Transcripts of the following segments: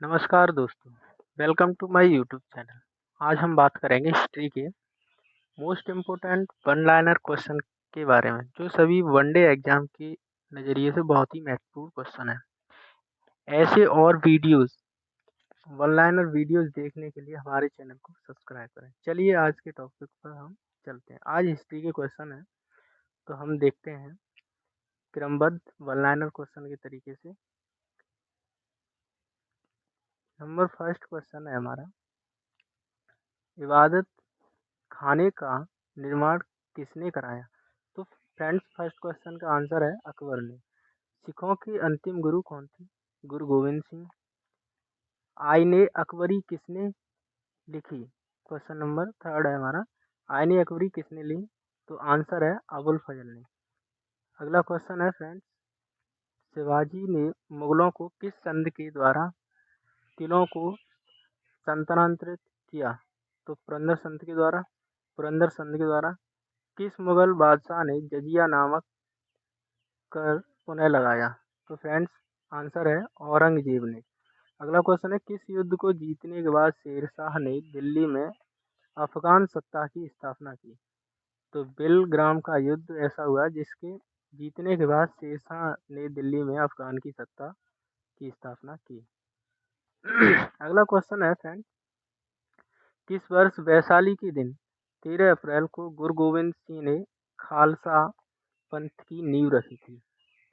नमस्कार दोस्तों, welcome to my YouTube channel. आज हम बात करेंगे हिस्ट्री के most important one liner question के बारे में, जो सभी वनडे एग्जाम के नज़रिए से बहुत ही महत्वपूर्ण क्वेश्चन है। ऐसे और वीडियोस, वन लाइनर वीडियोस देखने के लिए हमारे चैनल को सब्सक्राइब करें। चलिए आज के टॉपिक पर हम चलते हैं। आज हिस्ट्री के क्वेश्चन है, तो हम देखते हैं क्रमबद्ध वन लाइनर क्वेश्चन के तरीके से। नंबर फर्स्ट क्वेश्चन है हमारा, इबादत खाने का निर्माण किसने कराया? तो फ्रेंड्स, फर्स्ट क्वेश्चन का आंसर है अकबर ने। सिखों के अंतिम गुरु कौन थे? गुरु गोविंद सिंह। आईने अकबरी किसने लिखी? क्वेश्चन नंबर थर्ड है हमारा, आईने अकबरी किसने ली? तो आंसर है अबुल फजल ने। अगला क्वेश्चन है फ्रेंड्स, शिवाजी ने मुगलों को किस संधि के द्वारा किलों को स्थानांतरित किया? तो पुरंदर संधि के द्वारा। पुरंदर संधि के द्वारा। किस मुगल बादशाह ने जजिया नामक कर पुनः लगाया? तो फ्रेंड्स, आंसर है औरंगजेब ने। अगला क्वेश्चन है, किस युद्ध को जीतने के बाद शेरशाह ने दिल्ली में अफगान सत्ता की स्थापना की? तो बिलग्राम का युद्ध ऐसा हुआ जिसके जीतने के बाद शेरशाह ने दिल्ली में अफगान की सत्ता की स्थापना की। अगला क्वेश्चन है फ्रेंड, किस वर्ष वैशाली के दिन 13 अप्रैल को गुरु गोविंद सिंह ने खालसा पंथ की नींव रखी थी?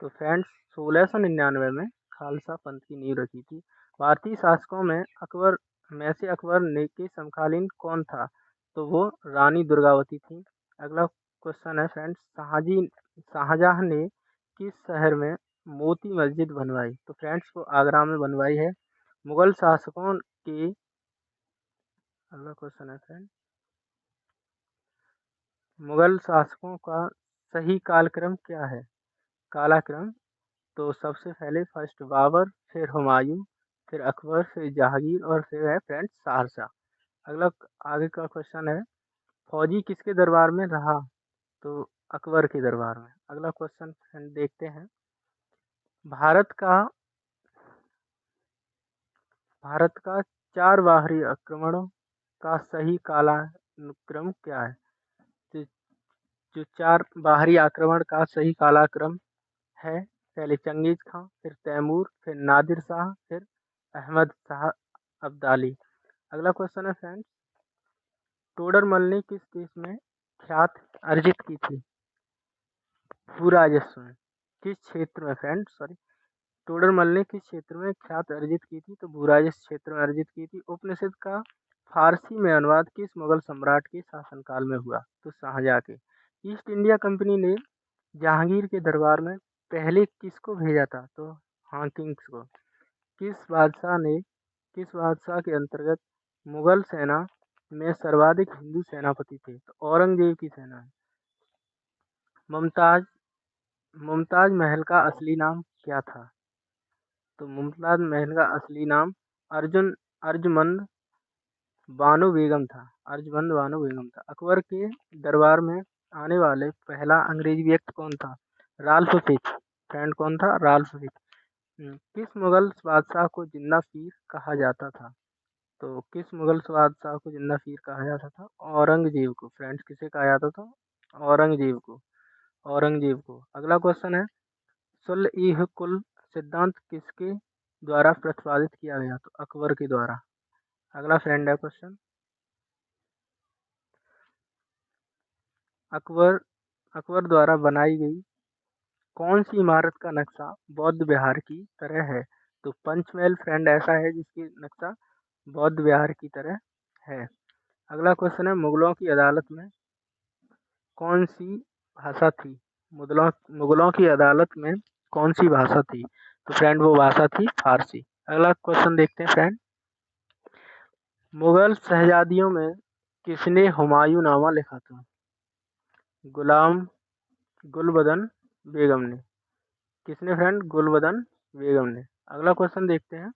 तो फ्रेंड्स, 1699 में खालसा पंथ की नींव रखी थी। भारतीय शासकों में अकबर ने के समकालीन कौन था? तो वो रानी दुर्गावती थी। अगला क्वेश्चन है फ्रेंड्स, शाहजहां ने किस शहर में मोती मस्जिद बनवाई? तो फ्रेंड्स, वो आगरा में बनवाई है। मुगल शासकों के अगला क्वेश्चन है फ्रेंड, मुगल शासकों का सही कालक्रम क्या है? कालाक्रम। तो सबसे पहले फर्स्ट बाबर, फिर हुमायूं, फिर अकबर, फिर जहांगीर और फिर है फ्रेंड्स शाहजहां। अगला आगे का क्वेश्चन है, फौजी किसके दरबार में रहा? तो अकबर के दरबार में। अगला क्वेश्चन फ्रेंड देखते हैं, भारत का भारत का चार बाहरी आक्रमणों का सही कालानुक्रम क्या है? तो जो चार बाहरी आक्रमण का सही कालाक्रम है, पहले चंगेज खां, फिर तैमूर, फिर नादिर शाह, फिर अहमद शाह अब्दाली। अगला क्वेश्चन है फ्रेंड्स, टोडरमल ने किस देश में ख्यात अर्जित की थी? भूराजस्व में। किस क्षेत्र में फ्रेंड्स, सॉरी, टोडरमल ने किस क्षेत्र में ख्यात अर्जित की थी? तो भूराजस्व क्षेत्र में अर्जित की थी। उपनिषद का फारसी में अनुवाद किस मुगल सम्राट के शासनकाल में हुआ? तो शाहजहां के। ईस्ट इंडिया कंपनी ने जहांगीर के दरबार में पहले किसको भेजा था? तो हॉकिंस को। किस बादशाह के अंतर्गत मुगल सेना में सर्वाधिक हिंदू सेनापति थे? तो औरंगजेब की सेना है। मुमताज मुमताज महल का असली नाम क्या था? तो मुमताज महल का असली नाम अर्जुमंद बानो बेगम था। अकबर के दरबार में आने वाले पहला अंग्रेजी व्यक्ति कौन था? Ralph Fitch. फ्रेंड, कौन था? Ralph Fitch. किस मुगल बादशाह को जिन्ना पीर कहा जाता था? तो किस मुगल बादशाह को जिन्ना पीर कहा जाता था? औरंगजेब को। फ्रेंड्स, किसे कहा जाता था? औरंगजेब को। अगला क्वेश्चन है, सुल ई कुल सिद्धांत किसके द्वारा प्रतिपादित किया गया? तो अकबर के द्वारा। अगला फ्रेंड है क्वेश्चन, अकबर अकबर द्वारा बनाई गई कौन सी इमारत का नक्शा बौद्ध विहार की तरह है? तो पंचमहल फ्रेंड ऐसा है जिसकी नक्शा बौद्ध विहार की तरह है। अगला क्वेश्चन है, मुगलों की अदालत में कौन सी भाषा थी? मुगलों की अदालत में कौन सी भाषा थी? तो फ्रेंड, वो भाषा थी फारसी। अगला क्वेश्चन देखते हैं फ्रेंड, मुगल शहजादियों में किसने हुमायूंनामा लिखा था? गुलाम गुलबदन बेगम ने। किसने फ्रेंड? गुलबदन बेगम ने। अगला क्वेश्चन देखते हैं,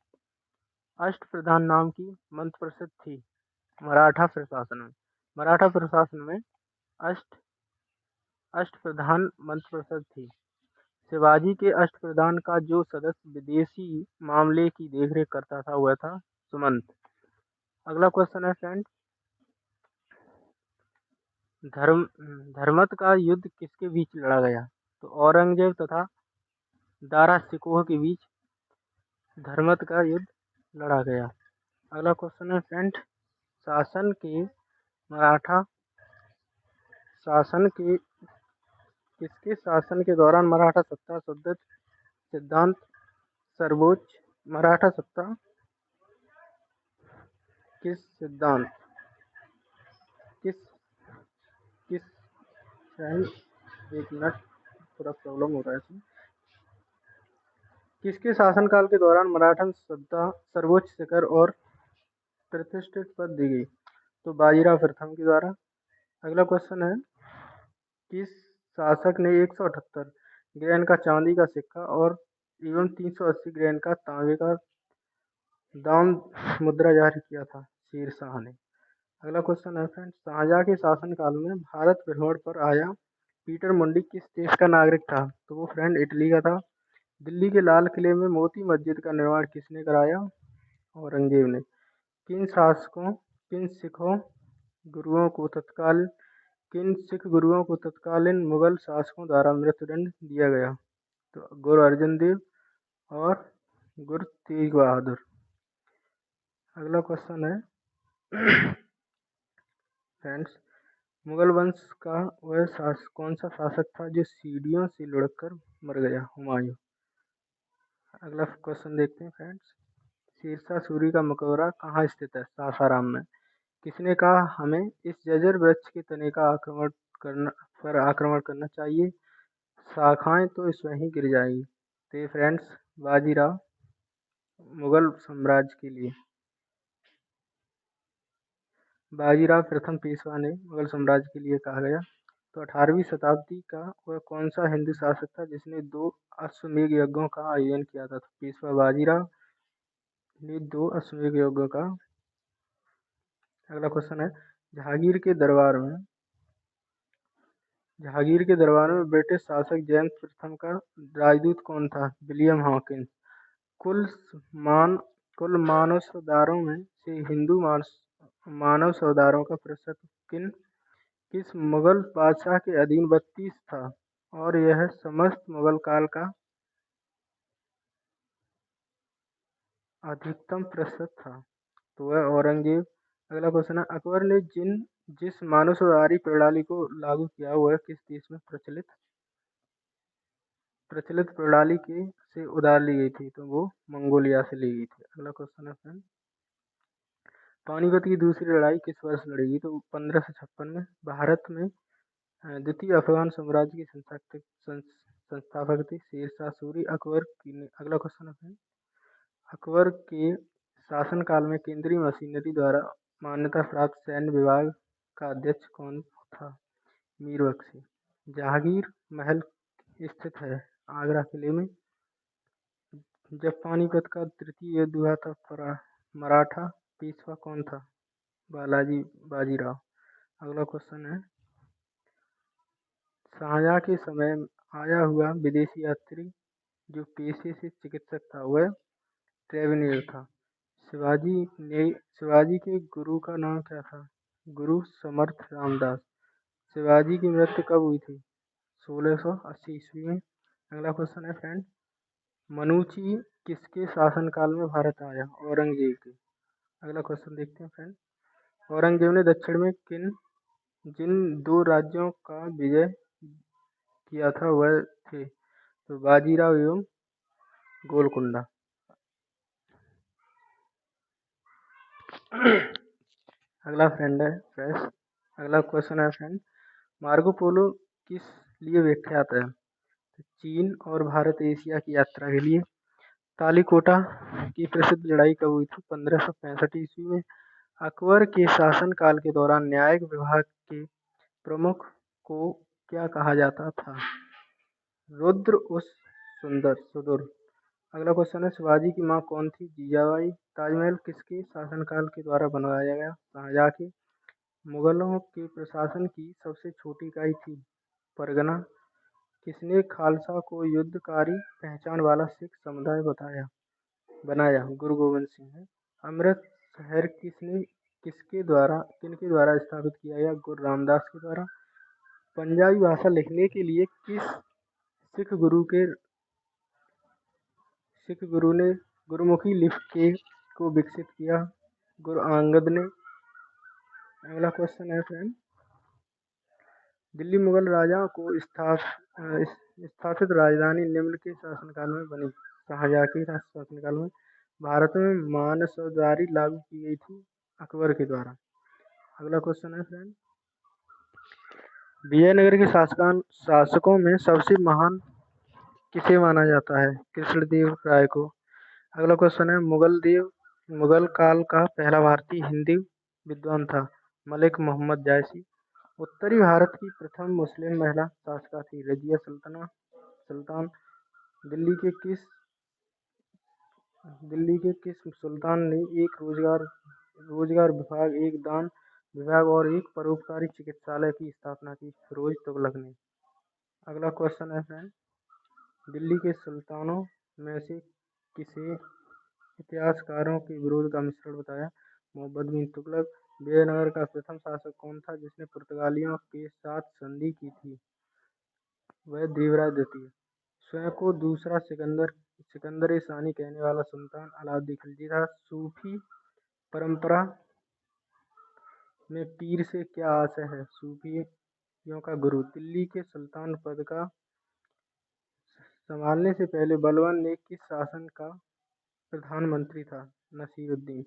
अष्टप्रधान नाम की मंत्र परिषद थी मराठा प्रशासन में। मराठा प्रशासन में अष्ट अष्टप्रधान मंत्र परिषद थी। शिवाजी के अष्टप्रधान का जो सदस्य विदेशी मामले की देखरेख करता था वह था सुमंत। अगला क्वेश्चन है फ्रेंड, धर्मत का युद्ध किसके बीच लड़ा गया? तो औरंगजेब तथा दारा शिकोह के बीच धर्मत का युद्ध लड़ा गया। अगला क्वेश्चन है फ्रेंड, शासन के मराठा शासन के किसके शासन के दौरान मराठा सत्ता सिद्धांत सर्वोच्च मराठा सत्ता किस सिद्धांत किस किस फ्रेंड एक मिनट, थोड़ा प्रॉब्लम हो रहा है इसमें। किसके शासनकाल के दौरान मराठा सत्ता सर्वोच्च शिखर और प्रतिष्ठित पद दी गई? तो बाजीराव प्रथम के द्वारा। अगला क्वेश्चन है, किस शासक ने 178 ग्रैन का चांदी का सिक्का और एवं 380 ग्रैन का तांबे का दाम मुद्रा जारी किया था? शेरशाह ने। अगला क्वेश्चन है फ्रेंड्स, शाहजहां के शासनकाल में भारत भ्रमण पर आया पीटर मुंडी किस देश का नागरिक था? तो वो फ्रेंड इटली का था। दिल्ली के लाल किले में मोती मस्जिद का निर्माण किसने कराया? औरंगजेब ने। किन सिखों गुरुओं को तत्काल किन सिख गुरुओं को तत्कालीन मुगल शासकों द्वारा मृत्युदंड दिया गया? तो गुरु अर्जन देव और गुरु तेग बहादुर। अगला क्वेश्चन है फ्रेंड्स, मुगल वंश का वह कौन सा शासक था जो सीढ़ियों से लुढ़क मर गया? हुमायूं। अगला क्वेश्चन देखते हैं फ्रेंड्स, शेरशाह सूरी का मकबरा कहाँ स्थित है? सासाराम में। किसने कहा हमें इस जर्जर वृक्ष के तने का आक्रमण करना चाहिए, शाखाएं तो स्वयं ही गिर जाएगी? तो ये फ्रेंड्स बाजीराव मुगल साम्राज्य के लिए बाजीराव प्रथम पेशवा ने मुगल साम्राज्य के लिए कहा गया। तो 18वीं शताब्दी का वह कौन सा हिंदू शासक था जिसने 2 अश्वमेध यज्ञों का आयोजन किया था? तो पेशवा बाजीराव ने 2 अश्वमेध यज्ञों का। अगला क्वेश्चन है, जहांगीर के दरबार में ब्रिटिश शासक जेम्स प्रथम का राजदूत कौन था? William Hawkins. कुल मान कुल मानव सरदारों में से हिंदू मानव सरदारों का प्रतिशत किस मुगल बादशाह के अधीन 32 था और यह समस्त मुगल काल का अधिकतम प्रतिशत था? तो वह औरंगजेब। अगला क्वेश्चन है, अकबर ने जिस मानव प्रणाली को लागू किया वह किस देश में प्रचलित प्रणाली के से उधार ली गई थी? तो वो मंगोलिया से ली गई थी। अगला क्वेश्चन है फ्रेंड, पानीपत की दूसरी लड़ाई किस वर्ष लड़ी गई? तो 1556 में। भारत में द्वितीय अफगान साम्राज्य के संस्थापक थे शेरशाह सूरी। अगला क्वेश्चन है, अकबर के शासनकाल में केंद्रीय मशीनरी द्वारा मान्यता प्राप्त सैन्य विभाग का अध्यक्ष कौन था? मीर बख्शी। जहांगीर महल स्थित है आगरा किले में। जब पानीपत का तृतीय युद्ध हुआ था मराठा पेशवा कौन था? बाजीराव। अगला क्वेश्चन है, शाहजहां के समय आया हुआ विदेशी यात्री जो पेशे से चिकित्सक था वह ट्रेवेनियर था। शिवाजी के गुरु का नाम क्या था? गुरु समर्थ रामदास। शिवाजी की मृत्यु कब हुई थी? 1680 ईस्वी में। अगला क्वेश्चन है फ्रेंड, मनुची किसके शासनकाल में भारत आया? औरंगजेब के। अगला क्वेश्चन देखते हैं फ्रेंड, औरंगजेब ने दक्षिण में जिन 2 राज्यों का विजय किया था वह थे? तो बाजीराव एवं गोलकुंडा। अगला क्वेश्चन है फ्रेंड, मार्को पोलो किस लिए विख्यात है? चीन और भारत एशिया की यात्रा के लिए। तालीकोटा की प्रसिद्ध लड़ाई कब हुई थी? 1565 ईस्वी में। अकबर के शासनकाल के दौरान न्यायिक विभाग के प्रमुख को क्या कहा जाता था? रुद्र उस सुदूर। अगला क्वेश्चन है, शिवाजी की मां कौन थी? जीजाबाई। ताजमहल किसके शासनकाल के द्वारा बनवाया गया? शाहजहां के। मुगलों के प्रशासन की सबसे छोटी इकाई थी परगना। किसने खालसा को युद्धकारी पहचान वाला सिख समुदाय बनाया? गुरु गोविंद सिंह ने। अमृत शहर किनके द्वारा स्थापित किया गया? गुरु रामदास के द्वारा। पंजाबी भाषा लिखने के लिए किस सिख गुरु ने गुरुमुखी लिपि को विकसित किया? गुरु अंगद ने। अगला क्वेश्चन है फ्रेंड, दिल्ली मुगल राजाओं को स्थापित राजधानी निम्न के शासनकाल में बनी? शाहजहां के शासनकाल में। भारत में मानसदारी लागू की गई थी? अकबर के द्वारा। अगला क्वेश्चन है फ्रेंड, विजयनगर के शासकों में सबसे महान किसे माना जाता है? कृष्णदेव राय को। अगला क्वेश्चन है, मुगल काल का पहला भारतीय हिंदी विद्वान था? मलिक मोहम्मद जायसी। उत्तरी भारत की प्रथम मुस्लिम महिला शासक थी? रजिया सुल्तान। दिल्ली के किस सुल्तान ने एक रोजगार विभाग, एक दान विभाग और एक परोपकारी चिकित्सालय की स्थापना की? फिरोज तुगलक ने। अगला क्वेश्चन है फ्रेंड, दिल्ली के सुल्तानों में से किसे इतिहासकारों के विरोध का मिश्रण बताया? मोहम्मद बिन तुगलक। विजयनगर का प्रथम शासक कौन था जिसने पुर्तगालियों के साथ संधि की थी? वह देवराय द्वितीय। स्वयं को दूसरा सिकंदर सानी कहने वाला सुल्तान अलाउद्दीन खिलजी था। सूफी परंपरा में पीर से क्या आशय है? सूफियों का गुरु। दिल्ली के सुल्तान पद का संभालने से पहले बलबन ने किस शासन का प्रधानमंत्री था? नसीरुद्दीन।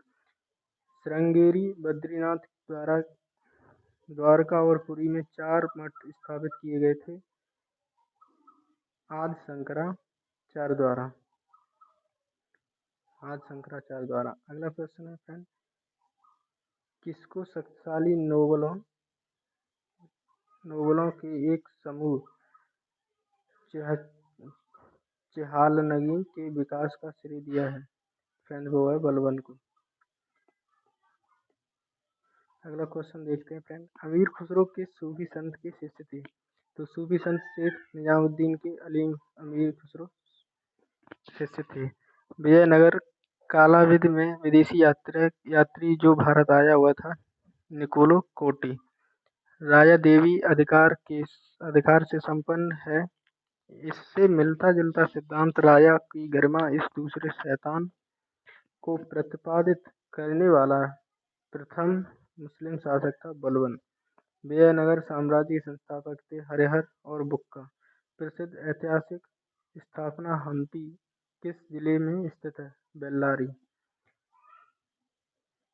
श्रृंगेरी बद्रीनाथ द्वारका और पुरी में 4 मठ स्थापित किए गए थे? आदि शंकराचार्य द्वारा। अगला क्वेश्चन है फ्रेंड, किसको शक्तिशाली नोबलों के एक समूह चेहालनगी के विकास का श्रेय दिया है? फ्रेंड वो है बलबन को। अगला क्वेश्चन देखते हैं फ्रेंड, अमीर खुसरो किस सूफी संत के शिष्य थे? तो सूफी संत शेख निजामुद्दीन के अमीर खुसरो शिष्य थे। विजयनगर कालावधि में विदेशी यात्री जो भारत आया हुआ था निकोलो कोटी। राजा देवी अधिकार से संपन्न है, इससे मिलता जुलता सिद्धांत राजा की गरिमा इस दूसरे शैतान को प्रतिपादित करने वाला प्रथम मुस्लिम शासक था बलबन। विजयनगर साम्राज्य के संस्थापक थे हरिहर और बुक्का। प्रसिद्ध ऐतिहासिक स्थापना हम्पी किस जिले में स्थित है? बेल्लारी।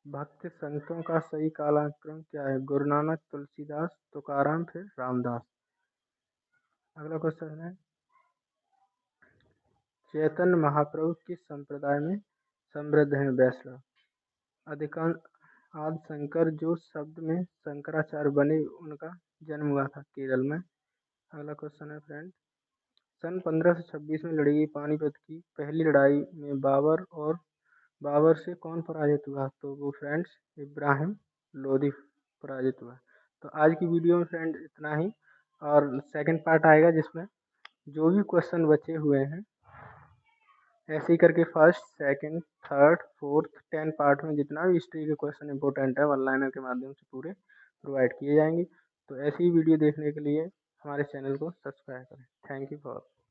भक्त संतों का सही कालक्रम क्या है? गुरु नानक, तुलसीदास, तुकाराम, फिर रामदास। अगला क्वेश्चन है, चैतन्य महाप्रभु किस संप्रदाय में समृद्ध हैं? वैष्णव। आदि शंकर जो शब्द में शंकराचार्य बने उनका जन्म हुआ था केरल में। अगला क्वेश्चन है फ्रेंड, सन 1526 में लड़ी गई पानीपत की पहली लड़ाई में बाबर से कौन पराजित हुआ? तो वो फ्रेंड्स इब्राहिम लोदी पराजित हुआ। तो आज की वीडियो में फ्रेंड इतना ही, और सेकंड पार्ट आएगा जिसमें जो भी क्वेश्चन बचे हुए हैं ऐसे ही करके first, second, third, fourth, 10 part में जितना भी हिस्ट्री के क्वेश्चन इंपॉर्टेंट है वन लाइनर के माध्यम से पूरे प्रोवाइड किए जाएंगे। तो ऐसी ही वीडियो देखने के लिए हमारे चैनल को सब्सक्राइब करें। Thank you for